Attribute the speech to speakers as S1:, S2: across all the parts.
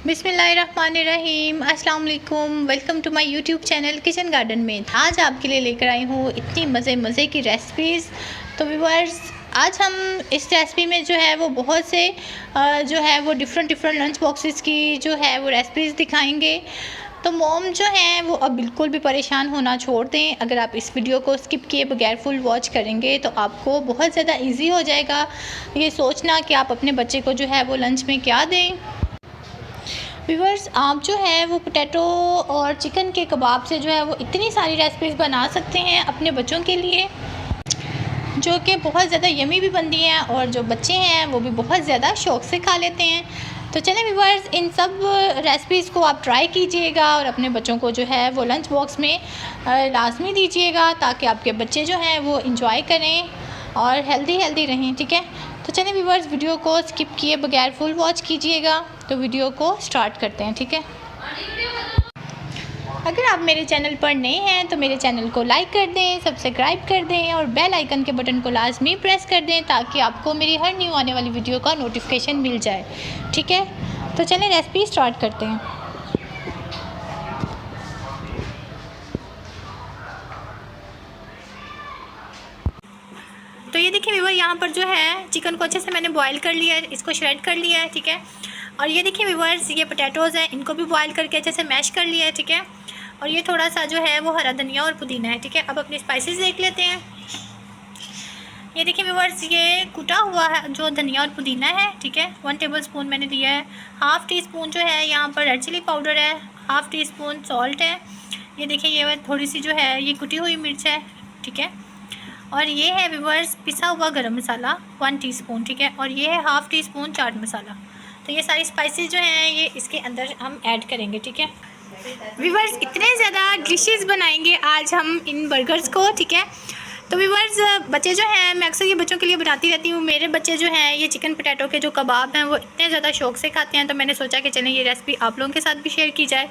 S1: बिस्मिल्लाहिर्रहमानिर्रहीम, अस्सलाम वालेकुम। Welcome to my YouTube channel kitchen garden में। आज आपके लिए लेकर आई हूँ इतनी मज़े की रेसिपीज़। तो व्यूअर्स, आज हम इस रेसिपी में जो है वो बहुत से जो है वो डिफरेंट लंच बॉक्सेस की जो है वो रेसिपीज़ दिखाएंगे। तो मॉम जो हैं वो अब बिल्कुल भी परेशान होना छोड़ दें। अगर आप इस वीडियो को स्किप किए बगैर फुल वॉच करेंगे तो आपको बहुत ज़्यादा इजी हो जाएगा ये सोचना कि आप अपने बच्चे को जो है वो लंच में क्या दें। व्यूअर्स, आप जो है वो पोटैटो और चिकन के कबाब से जो है वो इतनी सारी रेसिपीज़ बना सकते हैं अपने बच्चों के लिए, जो कि बहुत ज़्यादा यमी भी बनती हैं और जो बच्चे हैं वो भी बहुत ज़्यादा शौक़ से खा लेते हैं। तो चलें व्यूअर्स, इन सब रेसिपीज़ को आप ट्राई कीजिएगा और अपने बच्चों को जो है वो लंच बॉक्स में लाजमी दीजिएगा, ताकि आपके बच्चे जो हैं वो इंजॉय करें और हेल्दी रहें। ठीक है, तो चलें व्यूअर्स, वीडियो को स्किप किए बगैर फुल वॉच कीजिएगा। तो वीडियो को स्टार्ट करते हैं। ठीक है, अगर आप मेरे चैनल पर नए हैं तो मेरे चैनल को लाइक कर दें, सब्सक्राइब कर दें और बेल आइकन के बटन को लाजमी प्रेस कर दें, ताकि आपको मेरी हर न्यू आने वाली वीडियो का नोटिफिकेशन मिल जाए। ठीक है, तो चलें रेसिपी स्टार्ट करते हैं। तो ये देखिए व्यूअर, यहाँ पर जो है चिकन को अच्छे से मैंने बॉईल कर लिया है, इसको श्रेड कर लिया है। ठीक है, और ये देखिए व्यूअर्स, ये पोटैटोज़ हैं, इनको भी बॉईल करके अच्छे से मैश कर लिया है। ठीक है, और ये थोड़ा सा जो है वो हरा धनिया और पुदीना है। ठीक है, अब अपनी स्पाइसेस देख लेते हैं। ये देखिए व्यूअर्स, ये कुटा हुआ है जो धनिया और पुदीना है। ठीक है, 1 टेबलस्पून मैंने दिया है। हाफ़ टी स्पून जो है यहाँ पर रेड चिली पाउडर है। हाफ़ टी स्पून सॉल्ट है। ये देखिए, ये थोड़ी सी जो है ये कुटी हुई मिर्च है। ठीक है, और ये है व्यूअर्स पिसा हुआ गरम मसाला 1 टीस्पून। ठीक है, और ये है half tea spoon chaat masala. तो ये सारी स्पाइसेस जो हैं ये इसके अंदर हम ऐड करेंगे। ठीक है व्यूअर्स, इतने ज़्यादा डिशेस बनाएंगे आज हम इन बर्गर्स को। ठीक है, तो व्यूअर्स, बच्चे जो हैं, मैं अक्सर ये बच्चों के लिए बनाती रहती हूँ। मेरे बच्चे जो हैं ये चिकन पोटैटो के जो कबाब हैं वो इतने ज़्यादा शौक़ से खाते हैं, तो मैंने सोचा कि चलें ये रेसिपी आप लोगों के साथ भी शेयर की जाए।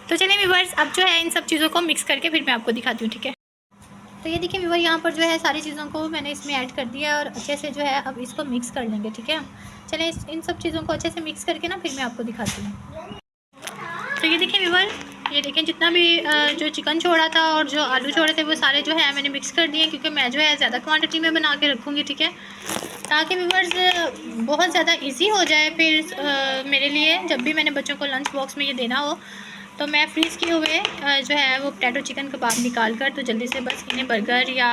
S1: तो चलें व्यूअर्स, अब जो है इन सब चीज़ों को मिक्स करके फिर मैं आपको दिखाती हूँ। ठीक है, तो ये देखिए व्यूअर, यहाँ पर जो है सारी चीज़ों को मैंने इसमें ऐड कर दिया और अच्छे से जो है अब इसको मिक्स कर लेंगे। ठीक है, चलें इन सब चीज़ों को अच्छे से मिक्स करके ना फिर मैं आपको दिखाती हूँ। तो ये देखिए व्यूअर, ये देखें जितना भी जो चिकन छोड़ा था और जो आलू छोड़े थे वो सारे जो है मैंने मिक्स कर दिए, क्योंकि मैं जो है ज़्यादा क्वांटिटी में बना के रखूँगी। ठीक है, ताकि व्यूअर्स बहुत ज़्यादा ईजी हो जाए फिर मेरे लिए, जब भी मैंने बच्चों को लंच बॉक्स में ये देना हो तो मैं फ्रीज़ किए हुए जो है वो पोटैटो चिकन कबाब निकाल कर तो जल्दी से बस इन्हें बर्गर या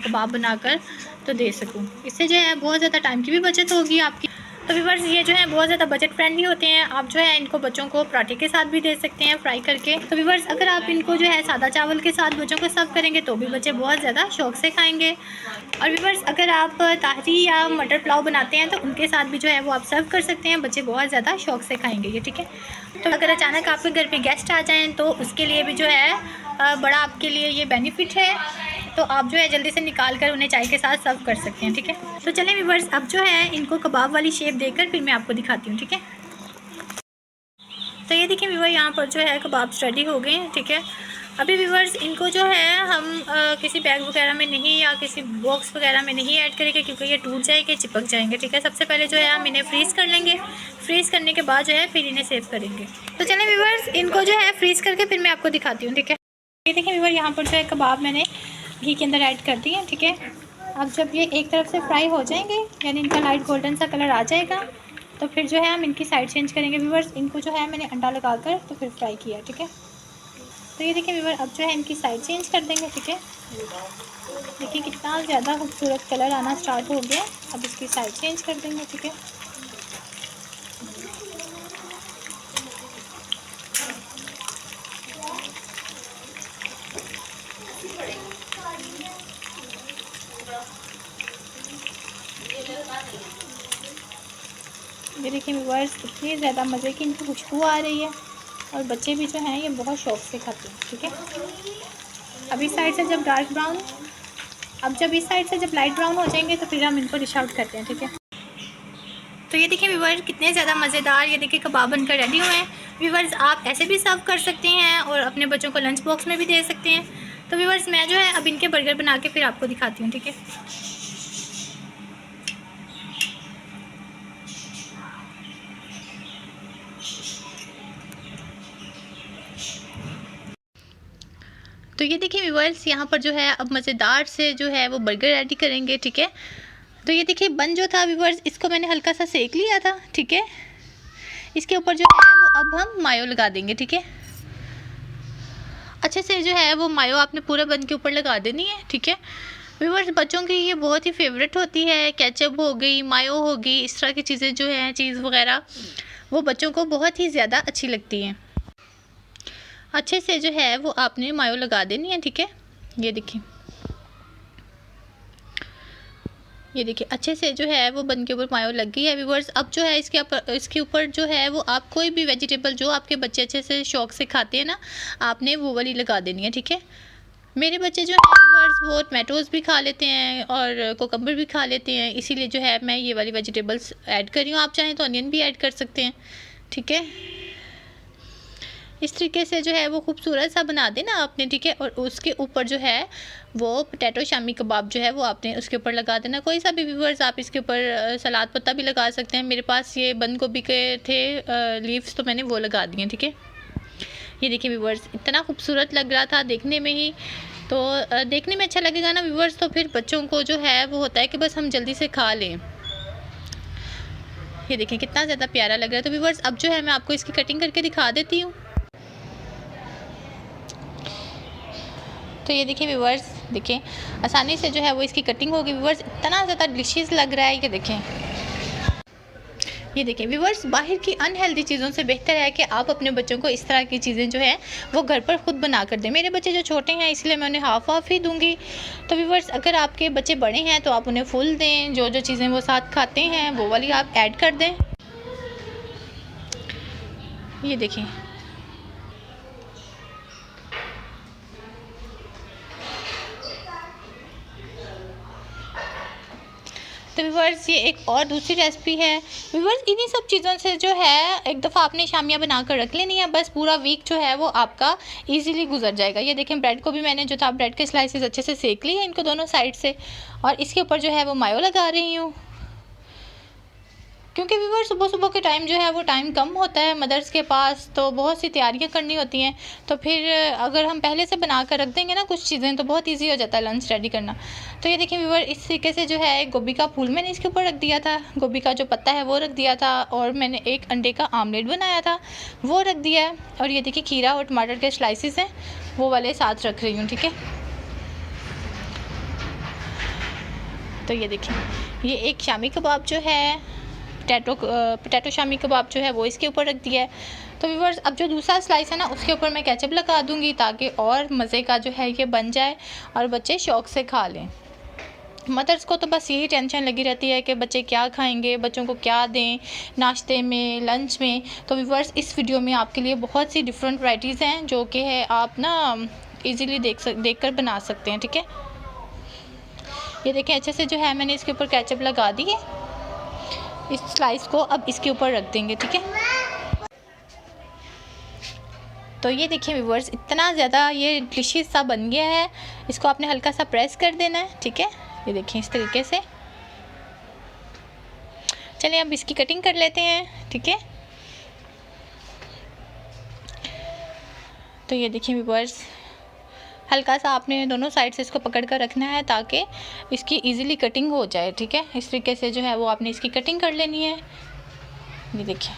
S1: कबाब बनाकर तो दे सकूं। इससे जो है बहुत ज़्यादा टाइम की भी बचत होगी आपकी। तो व्यूअर्स, ये जो है बहुत ज़्यादा बजट फ्रेंडली होते हैं। आप जो है इनको बच्चों को पराठे के साथ भी दे सकते हैं फ्राई करके। तो व्यूअर्स, अगर आप इनको जो है सादा चावल के साथ बच्चों को सर्व करेंगे तो भी बच्चे बहुत ज़्यादा शौक़ से खाएँगे। और व्यूअर्स, अगर आप ताहरी या मटर पुलाव बनाते हैं तो उनके साथ भी जो है वो आप सर्व कर सकते हैं, बच्चे बहुत ज़्यादा शौक़ से खाएँगे ये। ठीक है, तो अगर अचानक आपके घर पे गेस्ट आ जाएं तो उसके लिए भी जो है बड़ा आपके लिए ये बेनिफिट है, तो आप जो है जल्दी से निकाल कर उन्हें चाय के साथ सर्व कर सकते हैं। ठीक है, तो चलें व्यूअर्स, अब जो है इनको कबाब वाली शेप देकर फिर मैं आपको दिखाती हूँ। ठीक है, तो ये देखिए व्यूअर, यहाँ पर जो है कबाब रेडी हो गए हैं। ठीक है, अभी व्यूअर्स इनको जो है हम किसी बैग वगैरह में नहीं या किसी बॉक्स वगैरह में नहीं ऐड करेंगे, क्योंकि ये टूट जाएंगे, चिपक जाएंगे। ठीक है, सबसे पहले जो है हम इन्हें फ्रीज़ कर लेंगे। फ्रीज़ करने के बाद जो है फिर इन्हें सेव करेंगे। तो चलें व्यूअर्स, इनको जो है फ्रीज़ करके फिर मैं आपको दिखाती हूँ। ठीक है, ये देखिए व्यूअर, यहाँ पर जो है कबाब मैंने घी के अंदर ऐड कर दिए। ठीक है, अब जब ये एक तरफ से फ्राई हो जाएंगे, यानी इनका लाइट गोल्डन सा कलर आ जाएगा, तो फिर जो है हम इनकी साइड चेंज करेंगे। व्यूअर्स, इनको जो है मैंने अंडा लगाकर तो फिर फ्राई किया। ठीक है, तो ये देखिए व्यूअर, अब जो है इनकी साइड चेंज कर देंगे। ठीक है, देखिए कितना ज़्यादा खूबसूरत कलर आना स्टार्ट हो गया। अब इसकी साइड चेंज कर देंगे। ठीक है, ये देखिए व्यूअर्स, इतनी ज़्यादा मज़े की इनकी खुशबू आ रही है और बच्चे भी जो हैं ये बहुत शौक़ से खाते हैं। ठीक है, अब इस साइड से जब डार्क ब्राउन, जब इस साइड से जब लाइट ब्राउन हो जाएंगे तो फिर हम इनको डिश आउट करते हैं। ठीक है, तो ये देखिए व्यूअर्स, कितने ज़्यादा मज़ेदार ये देखिए कबाब बनकर रेडी हुए हैं। व्यूअर्स, आप ऐसे भी सर्व कर सकते हैं और अपने बच्चों को लंच बॉक्स में भी दे सकते हैं। तो व्यूअर्स, मैं जो है अब इनके बर्गर बना के फिर आपको दिखाती हूँ। ठीक है, तो ये देखिए व्यूअर्स, यहाँ पर जो है अब मज़ेदार से जो है वो बर्गर रेडी करेंगे, ठीक है। तो ये देखिए बन जो था व्यूअर्स, इसको मैंने हल्का सा सेक लिया था, ठीक है। इसके ऊपर जो है वो अब हम मायो लगा देंगे, ठीक है। अच्छे से जो है वो मायो आपने पूरे बन के ऊपर लगा देनी है, ठीक है। व्यूअर्स, बच्चों की ये बहुत ही फेवरेट होती है, केचप हो गई, मायो हो गई, इस तरह की चीज़ें जो हैं, चीज़ वगैरह, वो बच्चों को बहुत ही ज़्यादा अच्छी लगती हैं। अच्छे से जो है वो आपने मायो लगा देनी है, ठीक है। ये देखिए, ये देखिए अच्छे से जो है वो बन के ऊपर मायो लग गई है व्यूअर्स। अब जो है इसके ऊपर जो है वो आप कोई भी वेजिटेबल जो आपके बच्चे अच्छे से शौक से खाते हैं ना, आपने वो वाली लगा देनी है, ठीक है। मेरे बच्चे जो हैं व्यूअर्स वो टमाटोज़ भी खा लेते हैं और कोकम्बर भी खा लेते हैं, इसीलिए जो है मैं ये वाली वेजिटेबल्स ऐड कर रही हूँ। आप चाहें तो अनियन भी ऐड कर सकते हैं, ठीक है। इस तरीके से जो है वो खूबसूरत सा बना देना आपने, ठीक है। और उसके ऊपर जो है वो पोटैटो शामी कबाब जो है वो आपने उसके ऊपर लगा देना। कोई सा भी व्यूअर्स आप इसके ऊपर सलाद पत्ता भी लगा सकते हैं। मेरे पास ये बंद गोभी के थे लीव्स, तो मैंने वो लगा दिए, ठीक है। ये देखिए व्यूअर्स, इतना खूबसूरत लग रहा था देखने में ही। तो देखने में अच्छा लगेगा ना व्यूअर्स, तो फिर बच्चों को जो है वो होता है कि बस हम जल्दी से खा लें। ये देखें कितना ज़्यादा प्यारा लग रहा है। तो व्यूअर्स अब जो है मैं आपको इसकी कटिंग करके दिखा देती हूँ। तो ये देखिए व्यूअर्स, देखें आसानी से जो है वो इसकी कटिंग होगी व्यूअर्स, इतना ज़्यादा डिलीशियस लग रहा है। ये देखें व्यूअर्स, बाहर की अनहेल्दी चीज़ों से बेहतर है कि आप अपने बच्चों को इस तरह की चीज़ें जो है वो घर पर खुद बना कर दें। मेरे बच्चे जो छोटे हैं इसलिए मैं उन्हें हाफ ही दूंगी। तो व्यूअर्स, अगर आपके बच्चे बड़े हैं तो आप उन्हें फुल दें, जो जो चीज़ें वो साथ खाते हैं वो वाली आप ऐड कर दें। ये देखें, तो व्यूअर्स ये एक और दूसरी रेसिपी है व्यूअर्स। इन्हीं सब चीज़ों से जो है एक दफ़ा आपने शामियाँ बना कर रख लेनी है, बस पूरा वीक जो है वो आपका इजीली गुजर जाएगा। ये देखें ब्रेड को भी मैंने जो था ब्रेड के स्लाइसेस अच्छे से सेक लिए इनको दोनों साइड से, और इसके ऊपर जो है वो मायो लगा रही हूँ। क्योंकि व्यूअर्स सुबह सुबह के टाइम जो है वो टाइम कम होता है मदर्स के पास, तो बहुत सी तैयारियां करनी होती हैं। तो फिर अगर हम पहले से बना कर रख देंगे ना कुछ चीज़ें, तो बहुत इजी हो जाता है लंच रेडी करना। तो ये देखिए व्यूअर, इस तरीके से जो है गोभी का फूल मैंने इसके ऊपर रख दिया था, गोभी का जो पत्ता है वो रख दिया था, और मैंने एक अंडे का आमलेट बनाया था वो रख दिया है। और ये देखिए खीरा और टमाटर के स्लाइसिस हैं वो वाले साथ रख रही हूँ, ठीक है। तो ये देखिए ये एक शामी कबाब जो है पोटैटो शामी कबाब जो है वो इसके ऊपर रख दिया है। तो व्यूअर्स अब जो दूसरा स्लाइस है ना उसके ऊपर मैं केचप लगा दूंगी ताकि और मज़े का जो है ये बन जाए और बच्चे शौक़ से खा लें। मदर्स को तो बस यही टेंशन लगी रहती है कि बच्चे क्या खाएंगे, बच्चों को क्या दें नाश्ते में, लंच में। तो व्यूअर्स इस वीडियो में आपके लिए बहुत सी डिफरेंट वैराइटीज़ हैं जो कि है आप ना ईज़िली देख कर बना सकते हैं, ठीक है। ये देखें अच्छे से जो है मैंने इसके ऊपर केचप लगा दी है। इस स्लाइस को अब इसके ऊपर रख देंगे, ठीक है। तो ये देखिए व्यूअर्स, इतना ज़्यादा ये डिलीशियस सा बन गया है। इसको आपने हल्का सा प्रेस कर देना है, ठीक है। ये देखिए इस तरीके से। चलिए अब इसकी कटिंग कर लेते हैं, ठीक है। तो ये देखिए व्यूअर्स, हल्का सा आपने दोनों साइड से इसको पकड़ कर रखना है ताकि इसकी इजीली कटिंग हो जाए, ठीक है। इस तरीके से जो है वो आपने इसकी कटिंग कर लेनी है। ये देखिए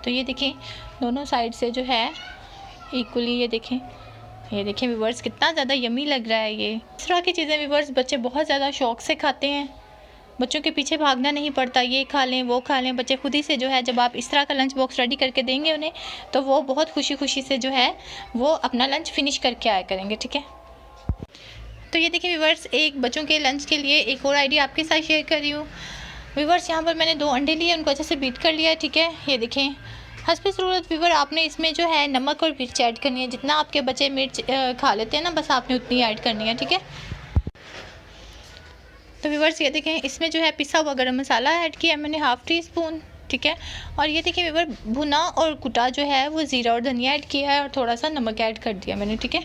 S1: तो ये देखिए दोनों साइड से जो है इक्वली, ये देखें व्यूअर्स कितना ज़्यादा यमी लग रहा है। ये इस तरह की चीज़ें व्यूअर्स बच्चे बहुत ज़्यादा शौक़ से खाते हैं। बच्चों के पीछे भागना नहीं पड़ता, ये खा लें वो खा लें। बच्चे खुद ही से जो है जब आप इस तरह का लंच बॉक्स रेडी करके देंगे उन्हें, तो वो बहुत खुशी से जो है वो अपना लंच फिनिश करके आया करेंगे, ठीक है। तो ये देखिए व्यूअर्स, एक बच्चों के लंच के लिए एक और आइडिया आपके साथ शेयर कर रही हूँ व्यूअर्स। यहाँ पर मैंने 2 अंडे लिए, उनको अच्छे से बीट कर लिया है, ठीक है। ये देखें हस्बे ज़रूरत व्यूअर आपने इसमें जो है नमक और मिर्च ऐड करनी है। जितना आपके बच्चे मिर्च खा लेते हैं ना, बस आपने उतनी ऐड करनी है, ठीक है। तो व्यूअर्स ये देखें इसमें जो है पिसा हुआ गरम मसाला ऐड किया मैंने 1/2 टीस्पून, ठीक है। और ये देखिए व्यूअर भुना और कुटा जो है वो ज़ीरा और धनिया ऐड किया है और थोड़ा सा नमक ऐड कर दिया मैंने, ठीक है।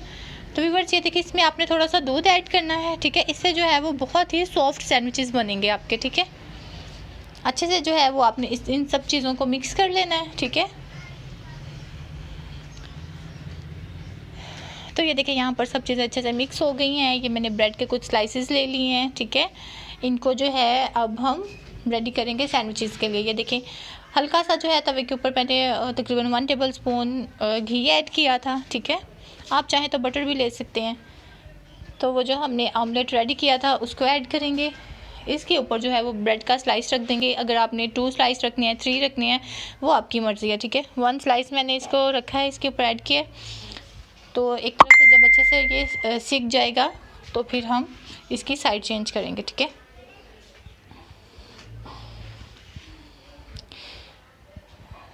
S1: तो व्यूअर्स ये देखिए इसमें आपने थोड़ा सा दूध ऐड करना है, ठीक है। इससे जो है वो बहुत ही सॉफ्ट सैंडविचेस बनेंगे आपके, ठीक है। अच्छे से जो है वो आपने इन सब चीज़ों को मिक्स कर लेना है, ठीक है। तो ये देखिए यहाँ पर सब चीज़ें अच्छे से मिक्स हो गई हैं। ये मैंने ब्रेड के कुछ स्लाइसेस ले लिए हैं, ठीक है। इनको जो है अब हम रेडी करेंगे सैंडविचेस के लिए। ये देखिए हल्का सा जो है तवे के ऊपर मैंने तकरीबन 1 टेबलस्पून घी ऐड किया था, ठीक है। आप चाहें तो बटर भी ले सकते हैं। तो वो जो हमने ऑमलेट रेडी किया था उसको ऐड करेंगे। इसके ऊपर जो है वो ब्रेड का स्लाइस रख देंगे। अगर आपने 2 स्लाइस रखनी है, 3 रखनी है, वो आपकी मर्ज़ी है, ठीक है। 1 स्लाइस मैंने इसको रखा है, इसके ऊपर ऐड किया। तो एक तरफ से जब अच्छे से ये सीख जाएगा तो फिर हम इसकी साइड चेंज करेंगे, ठीक है।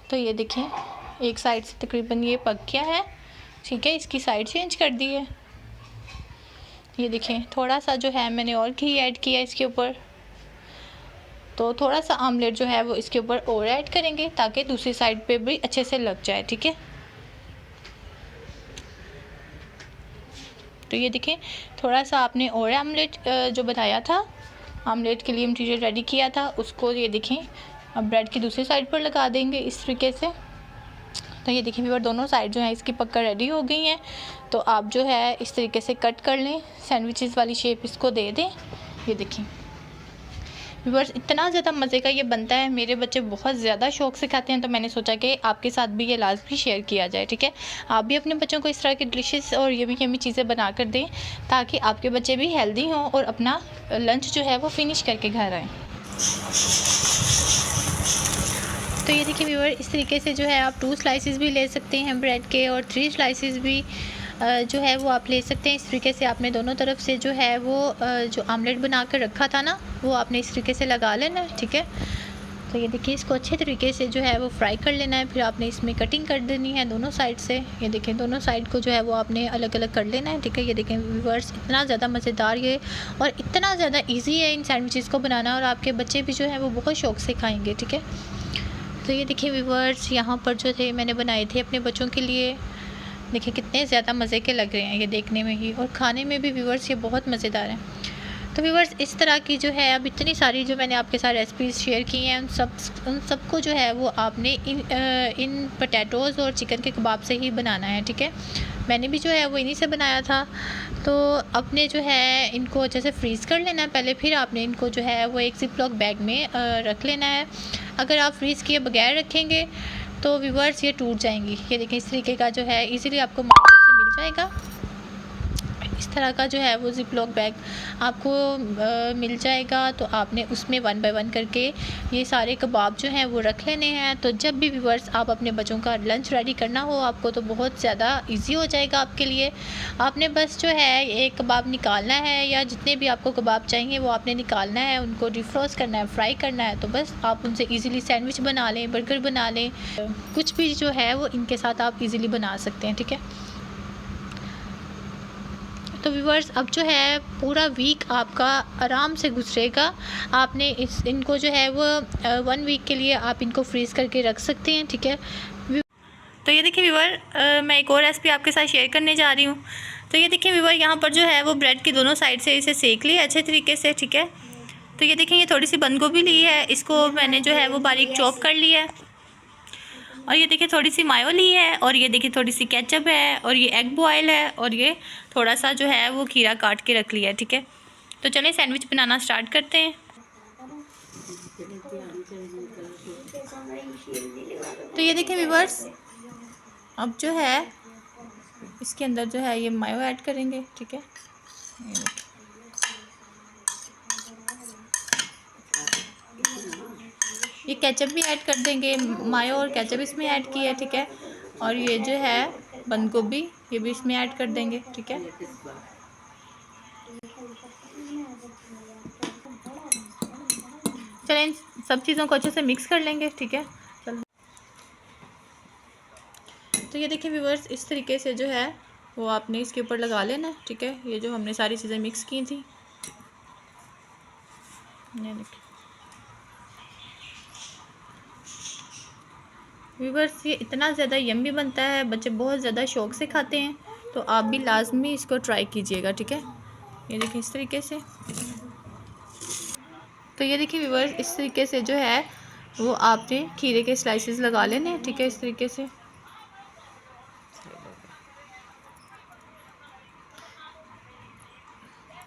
S1: तो ये देखें एक साइड से तकरीबन ये पक गया है, ठीक है। इसकी साइड चेंज कर दी है। ये देखें थोड़ा सा जो है मैंने और घी ऐड किया इसके ऊपर। तो थोड़ा सा ऑमलेट जो है वो इसके ऊपर और ऐड करेंगे ताकि दूसरी साइड पे भी अच्छे से लग जाए, ठीक है। तो ये देखें थोड़ा सा आपने और ऑमलेट जो बनाया था, ऑमलेट के लिए मटीरियल रेडी किया था, उसको ये देखें अब ब्रेड की दूसरी साइड पर लगा देंगे इस तरीके से। तो ये देखिए व्यूअर दोनों साइड जो है इसकी पक्का रेडी हो गई हैं। तो आप जो है इस तरीके से कट कर लें, सैंडविचेस वाली शेप इसको दे दें। ये देखें व्यूअर्स इतना ज़्यादा मज़े का ये बनता है, मेरे बच्चे बहुत ज़्यादा शौक से खाते हैं। तो मैंने सोचा कि आपके साथ भी ये लाजमी शेयर किया जाए, ठीक है। आप भी अपने बच्चों को इस तरह की डिलिशियस और यमी चीज़ें बना कर दें ताकि आपके बच्चे भी हेल्दी हों और अपना लंच जो है वो फिनिश करके घर आएँ। तो ये देखिए व्यूअर इस तरीके से जो है आप 2 स्लाइसेस भी ले सकते हैं ब्रेड के और 3 स्लाइसेस भी जो है वो आप ले सकते हैं। इस तरीके से आपने दोनों तरफ से जो है वो जो आमलेट बना कर रखा था ना, वो आपने इस तरीके से लगा लेना है, ठीक है। तो ये देखिए इसको अच्छे तरीके से जो है वो फ्राई कर लेना है। फिर आपने इसमें कटिंग कर देनी है दोनों साइड से। ये देखें दोनों साइड को जो है वो आपने अलग अलग कर लेना है, ठीक है। ये देखें व्यूअर्स इतना ज़्यादा मज़ेदार ये और इतना ज़्यादा ईजी है इन सैंडविचेस को बनाना और आपके बच्चे भी जो है वो बहुत शौक से खाएँगे, ठीक है। तो ये देखिए व्यूअर्स यहाँ पर जो थे मैंने बनाए थे अपने बच्चों के लिए। देखिए कितने ज़्यादा मज़े के लग रहे हैं ये देखने में ही और खाने में भी व्यूअर्स ये बहुत मज़ेदार हैं। तो व्यूअर्स इस तरह की जो है अब इतनी सारी जो मैंने आपके साथ रेसिपीज़ शेयर की हैं उन सबको जो है वो आपने इन पोटैटोज़ और चिकन के कबाब से ही बनाना है, ठीक है। मैंने भी जो है वो इन्हीं से बनाया था। तो अपने जो है इनको अच्छे से फ्रीज़ कर लेना है पहले, फिर आपने इनको जो है वो एक ज़िप-लॉक बैग में रख लेना है। अगर आप फ्रीज़ किए बगैर रखेंगे तो व्यूअर्स ये टूट जाएंगी। ये देखें इस तरीके का जो है इजीली आपको मार्केट से मिल जाएगा। इस तरह का जो है वो ज़िप-लॉक बैग आपको मिल जाएगा। तो आपने उसमें 1 बाय 1 करके ये सारे कबाब जो हैं वो रख लेने हैं। तो जब भी व्यूअर्स आप अपने बच्चों का लंच रेडी करना हो आपको तो बहुत ज़्यादा इजी हो जाएगा आपके लिए। आपने बस जो है एक कबाब निकालना है या जितने भी आपको कबाब चाहिए वो आपने निकालना है, उनको डिफ्रोस्ट करना है, फ्राई करना है। तो बस आप उनसे ईज़िली सैंडविच बना लें, बर्गर बना लें, कुछ भी जो है वो इनके साथ आप ईज़िली बना सकते हैं, ठीक है। तो व्यूअर्स अब जो है पूरा वीक आपका आराम से गुजरेगा। आपने इनको जो है वो 1 वीक के लिए आप इनको फ्रीज़ करके रख सकते हैं, ठीक है। तो ये देखिए व्यूअर मैं एक और रेसिपी आपके साथ शेयर करने जा रही हूँ। तो ये देखिए व्यूअर यहाँ पर जो है वो ब्रेड की दोनों साइड से इसे सेक लिया अच्छे तरीके से, ठीक है। तो ये देखें ये थोड़ी सी बंद गोभी ली है, इसको मैंने जो है वो बारीक चॉप कर लिया है। और ये देखिए थोड़ी सी मायो ली है और ये देखिए थोड़ी सी केचप है और ये एग बॉयल है और ये थोड़ा सा जो है वो खीरा काट के रख लिया है, ठीक है। तो चलें सैंडविच बनाना स्टार्ट करते हैं। तो ये देखिए व्यूअर्स अब जो है इसके अंदर जो है ये मायो ऐड करेंगे, ठीक है। ये केचप भी ऐड कर देंगे, मायो और केचप इसमें ऐड किया है, ठीक है। और ये जो है बंद गोभी ये भी इसमें ऐड कर देंगे, ठीक है। चलें सब चीज़ों को अच्छे से मिक्स कर लेंगे, ठीक है। चलो तो ये देखिए व्यूअर्स इस तरीके से जो है वो आपने इसके ऊपर लगा लेना है, ठीक है। ये जो हमने सारी चीज़ें मिक्स की थी ये देखिए व्यूअर्स ये इतना ज़्यादा यम्मी बनता है, बच्चे बहुत ज़्यादा शौक से खाते हैं, तो आप भी लाजमी इसको ट्राई कीजिएगा, ठीक है। ये देखिए इस तरीके से। तो ये देखिए व्यूअर्स, इस तरीके से जो है वो आपने खीरे के स्लाइसेस लगा लेने हैं, ठीक है, इस तरीके से।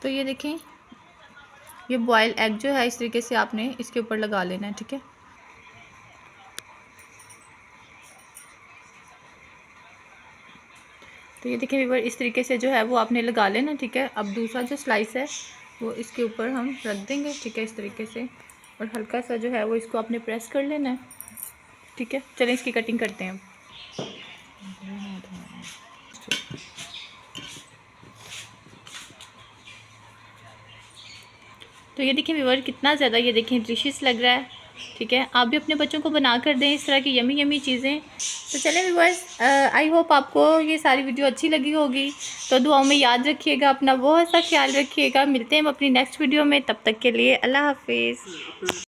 S1: तो ये देखें, ये बॉयल एग जो है इस तरीके से आपने इसके ऊपर लगा लेना है, ठीक है। तो ये देखिए व्यूअर, इस तरीके से जो है वो आपने लगा लेना, ठीक है। अब दूसरा जो स्लाइस है वो इसके ऊपर हम रख देंगे, ठीक है, इस तरीके से। और हल्का सा जो है वो इसको आपने प्रेस कर लेना है, ठीक है। चलें इसकी कटिंग करते हैं। तो ये देखिए व्यूअर, कितना ज़्यादा ये देखें डिलिशियस लग रहा है, ठीक है। आप भी अपने बच्चों को बना कर दें इस तरह की यमी यमी चीज़ें। तो चलें व्यूअर्स, आई होप आपको ये सारी वीडियो अच्छी लगी होगी। तो दुआओं में याद रखिएगा, अपना बहुत सा ख्याल रखिएगा। मिलते हैं हम अपनी नेक्स्ट वीडियो में, तब तक के लिए अल्लाह हाफिज़।